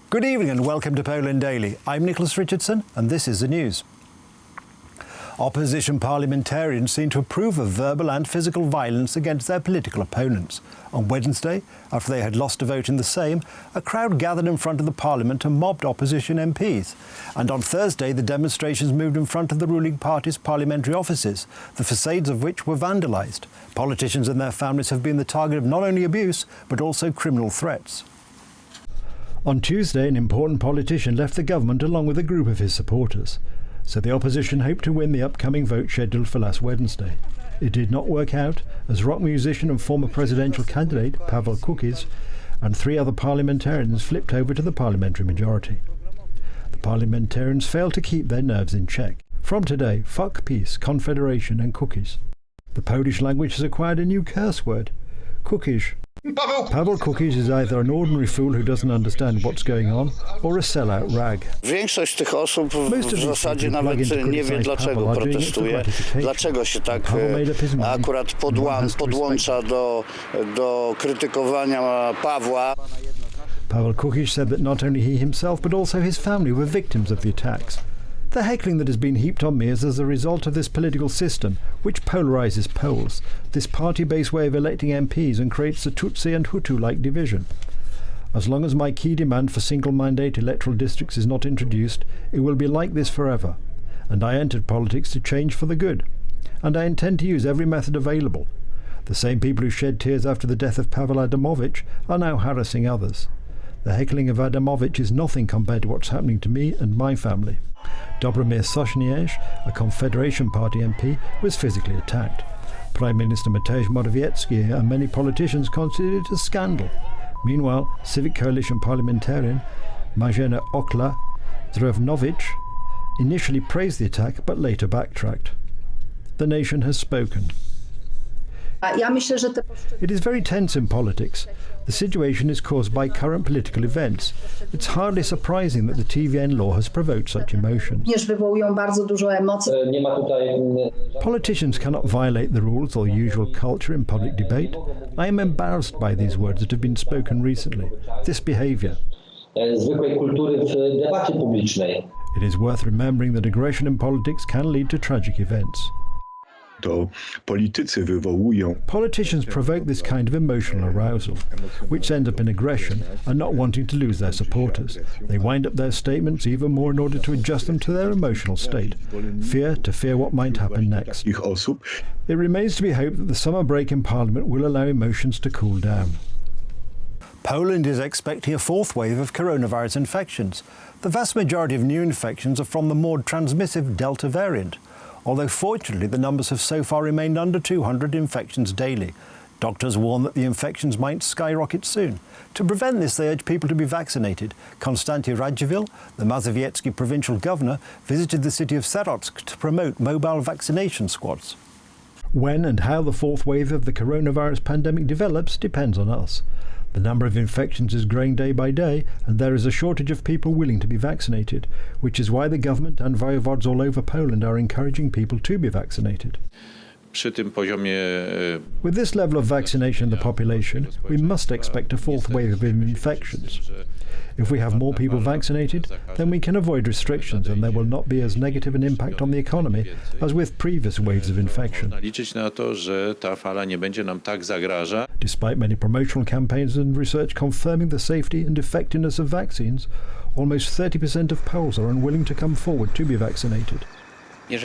Good evening and welcome to Poland Daily. I'm Nicholas Richardson and this is the news. Opposition parliamentarians seem to approve of verbal and physical violence against their political opponents. On Wednesday, after they had lost a vote in the Sejm, a crowd gathered in front of the Parliament and mobbed opposition MPs. And on Thursday, the demonstrations moved in front of the ruling party's parliamentary offices, the facades of which were vandalised. Politicians and their families have been the target of not only abuse, but also criminal threats. On Tuesday, an important politician left the government along with a group of his supporters. So the opposition hoped to win the upcoming vote scheduled for last Wednesday. It did not work out, as rock musician and former presidential candidate Paweł Kukiz and 3 other parliamentarians flipped over to the parliamentary majority. The parliamentarians failed to keep their nerves in check. From today, fuck peace, confederation and cookies. The Polish language has acquired a new curse word, cookies. Paweł Kukiz is either an ordinary fool who doesn't understand what's going on, or a sellout rag. Większość tych osób w zasadzie nawet nie wie, dlaczego protestuje, dlaczego się tak akurat podłącza do krytykowania Pawła. Paweł Kukiz said that not only he himself but also his family were victims of the attacks. The heckling that has been heaped on me is as a result of this political system, which polarises Poles, this party-based way of electing MPs and creates a Tutsi and Hutu-like division. As long as my key demand for single-mandate electoral districts is not introduced, it will be like this forever. And I entered politics to change for the good. And I intend to use every method available. The same people who shed tears after the death of Paweł Adamowicz are now harassing others. The heckling of Adamowicz is nothing compared to what's happening to me and my family. Dobromir Sośnierz, a Confederation Party MP, was physically attacked. Prime Minister Mateusz Morawiecki and many politicians considered it a scandal. Meanwhile, Civic Coalition parliamentarian Marzena Okla-Drewnowicz initially praised the attack but later backtracked. The nation has spoken. It is very tense in politics. The situation is caused by current political events. It's hardly surprising that the TVN law has provoked such emotions. Politicians cannot violate the rules or usual culture in public debate. I am embarrassed by these words that have been spoken recently. This behaviour. It is worth remembering that aggression in politics can lead to tragic events. Politicians provoke this kind of emotional arousal, which ends up in aggression and not wanting to lose their supporters. They wind up their statements even more in order to adjust them to their emotional state, to fear what might happen next. It remains to be hoped that the summer break in Parliament will allow emotions to cool down. Poland is expecting a 4th wave of coronavirus infections. The vast majority of new infections are from the more transmissive Delta variant. Although fortunately the numbers have so far remained under 200 infections daily. Doctors warn that the infections might skyrocket soon. To prevent this, they urge people to be vaccinated. Konstanty Radziwiłł, the Mazowiecki provincial governor, visited the city of Serocsk to promote mobile vaccination squads. When and how the 4th wave of the coronavirus pandemic develops depends on us. The number of infections is growing day by day, and there is a shortage of people willing to be vaccinated, which is why the government and voivods all over Poland are encouraging people to be vaccinated. With this level of vaccination in the population, we must expect a 4th wave of infections. If we have more people vaccinated, then we can avoid restrictions and there will not be as negative an impact on the economy as with previous waves of infection. Despite many promotional campaigns and research confirming the safety and effectiveness of vaccines, almost 30% of Poles are unwilling to come forward to be vaccinated. If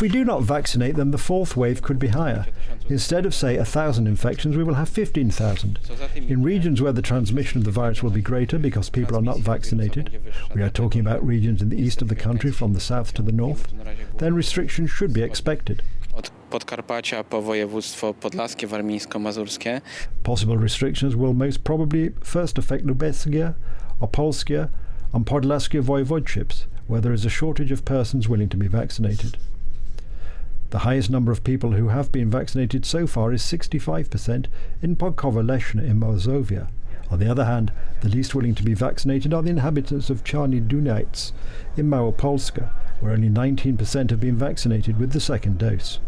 we do not vaccinate, then the 4th wave could be higher. Instead of, say, 1,000 infections, we will have 15,000. In regions where the transmission of the virus will be greater because people are not vaccinated, we are talking about regions in the east of the country from the south to the north, then restrictions should be expected. Possible restrictions will most probably first affect Lubelskie, Opolskie and Podlaskie voivodeships, where there is a shortage of persons willing to be vaccinated. The highest number of people who have been vaccinated so far is 65% in Podkowa-Leszne in Mazovia. On the other hand, the least willing to be vaccinated are the inhabitants of Czarny Dunajec in Małopolska, where only 19% have been vaccinated with the 2nd dose.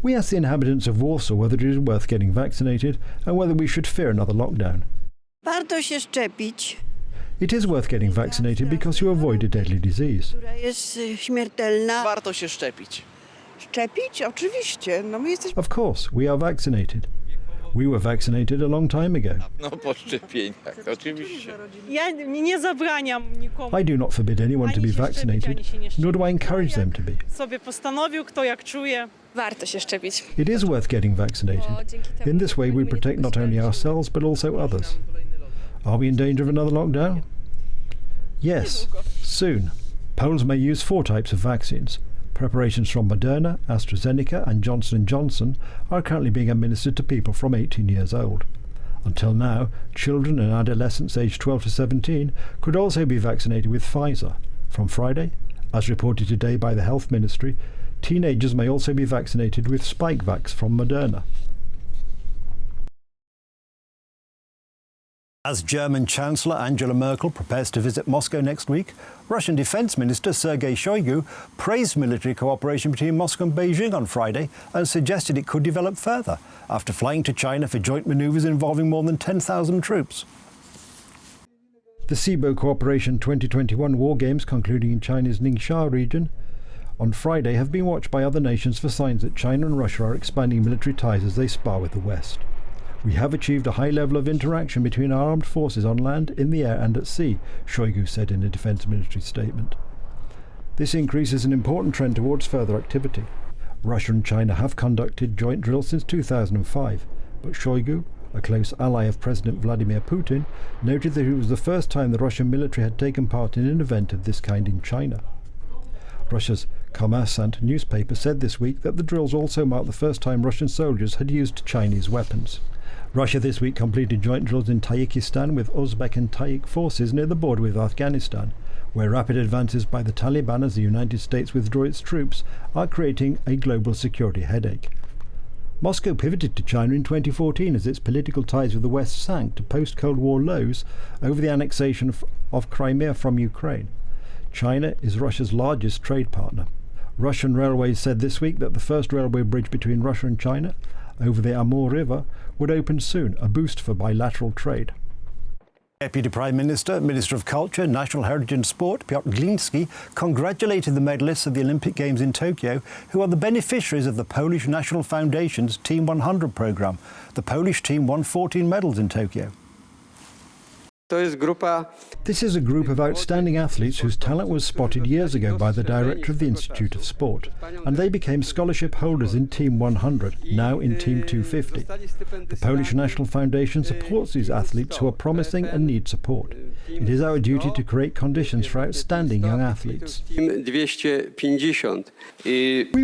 We asked the inhabitants of Warsaw whether it is worth getting vaccinated and whether we should fear another lockdown. Warto się szczepić. It is worth getting vaccinated because you avoid a deadly disease. Która jest śmiertelna. Warto się szczepić. Szczepić? Oczywiście. No my jesteśmy... Of course, we are vaccinated. We were vaccinated a long time ago. No po szczepieniach, oczywiście. Ja nie zabraniam nikomu. I do not forbid anyone to be Ani się szczepić, vaccinated, ani się nie szczepić. nor do I encourage them to be. Sobie postanowił, kto jak czuje. Warto się szczepić. It is worth getting vaccinated. In this way we protect not only ourselves but also others. Are we in danger of another lockdown? Yes, soon. Poles may use 4 types of vaccines. Preparations from Moderna, AstraZeneca and Johnson & Johnson are currently being administered to people from 18 years old. Until now, children and adolescents aged 12 to 17 could also be vaccinated with Pfizer. From Friday, as reported today by the Health Ministry, teenagers may also be vaccinated with Spikevax from Moderna. As German Chancellor Angela Merkel prepares to visit Moscow next week, Russian Defence Minister Sergei Shoigu praised military cooperation between Moscow and Beijing on Friday and suggested it could develop further after flying to China for joint manoeuvres involving more than 10,000 troops. The SIBO Cooperation 2021 war games concluding in China's Ningxia region on Friday have been watched by other nations for signs that China and Russia are expanding military ties as they spar with the West. We have achieved a high level of interaction between our armed forces on land, in the air and at sea, Shoigu said in a Defence Ministry statement. This increase is an important trend towards further activity. Russia and China have conducted joint drills since 2005, but Shoigu, a close ally of President Vladimir Putin, noted that it was the first time the Russian military had taken part in an event of this kind in China. Russia's Kommersant newspaper said this week that the drills also marked the first time Russian soldiers had used Chinese weapons. Russia this week completed joint drills in Tajikistan with Uzbek and Tajik forces near the border with Afghanistan, where rapid advances by the Taliban as the United States withdraw its troops are creating a global security headache. Moscow pivoted to China in 2014 as its political ties with the West sank to post-Cold War lows over the annexation of Crimea from Ukraine. China is Russia's largest trade partner. Russian railways said this week that the first railway bridge between Russia and China over the Amur River would open soon, a boost for bilateral trade. Deputy Prime Minister, Minister of Culture, National Heritage and Sport, Piotr Gliński, congratulated the medalists of the Olympic Games in Tokyo, who are the beneficiaries of the Polish National Foundation's Team 100 programme. The Polish team won 14 medals in Tokyo. This is a group of outstanding athletes whose talent was spotted years ago by the director of the Institute of Sport, and they became scholarship holders in Team 100, now in Team 250. The Polish National Foundation supports these athletes who are promising and need support. It is our duty to create conditions for outstanding young athletes. We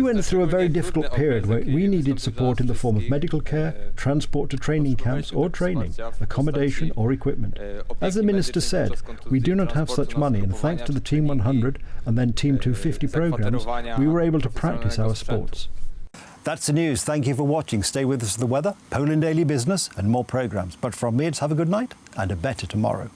went through a very difficult period where we needed support in the form of medical care, transport to training camps or training, accommodation or equipment. As the Minister said, we do not have such money, and thanks to the Team 100 and then Team 250 programmes, we were able to practice our sports. That's the news. Thank you for watching. Stay with us for the weather, Poland Daily Business and more programmes. But from me, it's have a good night and a better tomorrow.